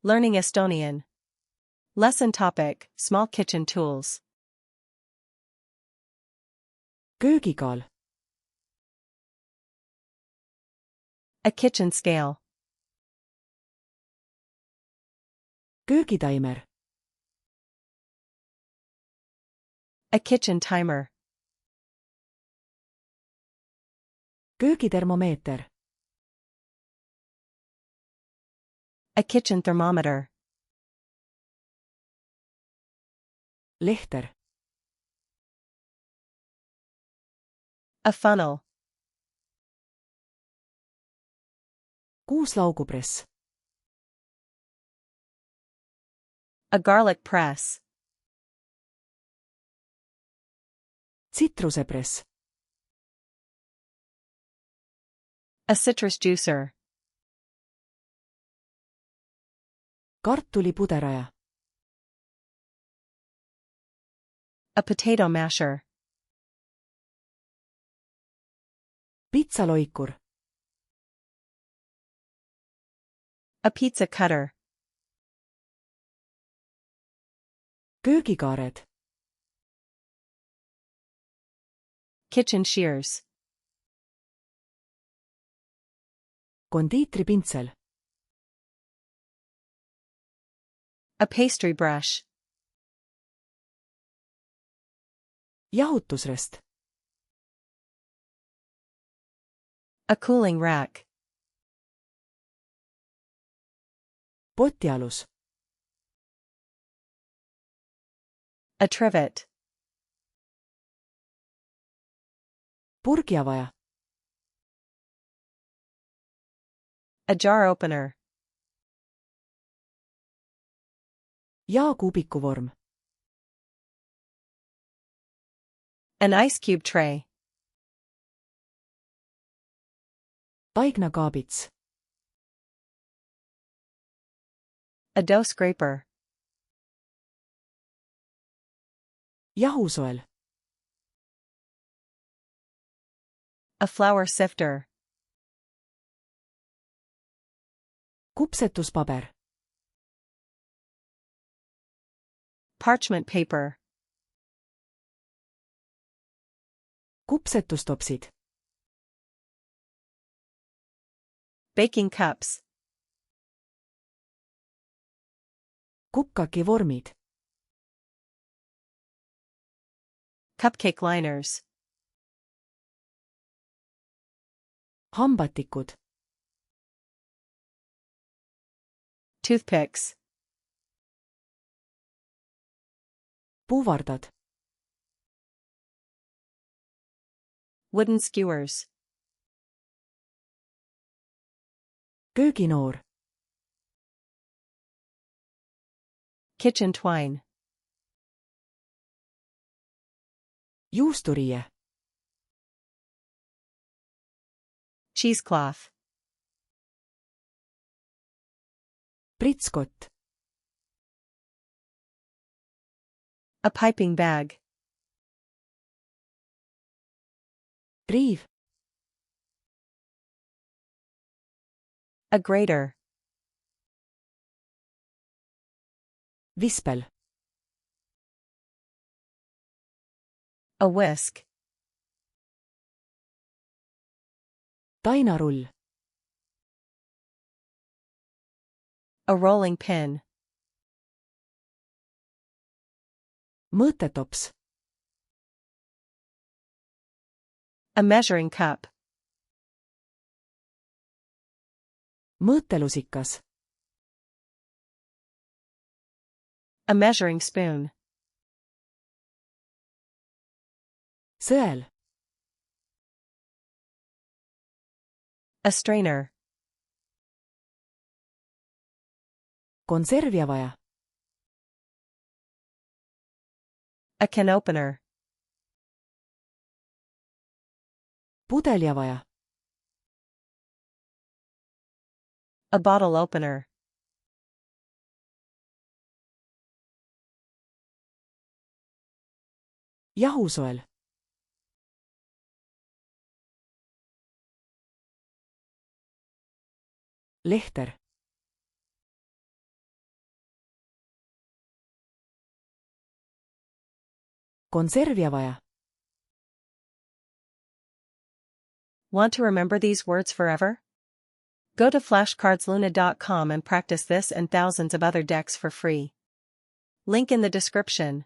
Learning Estonian. Lesson topic, small kitchen tools. köögikaal, A kitchen scale. köögitaimer, A kitchen timer. köögitermomeeter, A kitchen thermometer. lehter, A funnel. kuuslaugupress, A garlic press. tsitrusepress, A citrus juicer. kartulipuderaja, A potato masher. pitsaloikur, A pizza cutter. köögikaared, Kitchen shears. kondiitripintsel, A pastry brush. jahutusrest, A cooling rack. potialus, A trivet. purgiavaja, A jar opener. jaakuubikuvorm, An ice cube tray. taignakaabits, A dough scraper. jahusoel, A flour sifter. kupsetuspaber, Parchment paper. kupsetustopsid, Baking cups. kukkaki-vormid, Cupcake liners. hambatikud, Toothpicks. puuvardad, Wooden skewers. kööginoor, Kitchen twine. juusturiie, Cheesecloth. pritskott, A piping bag. riiv, A grater. vispel, A whisk. tainarull, A rolling pin. mõõtetops, A measuring cup. mõõtelusikas, A measuring spoon. sõel, A strainer. konservijavaja, A can opener. pudeljavaja, A bottle opener. jahusoel, lehter, konservia vaja. Want to remember these words forever? Go to flashcardsluna.com and practice this and thousands of other decks for free. Link in the description.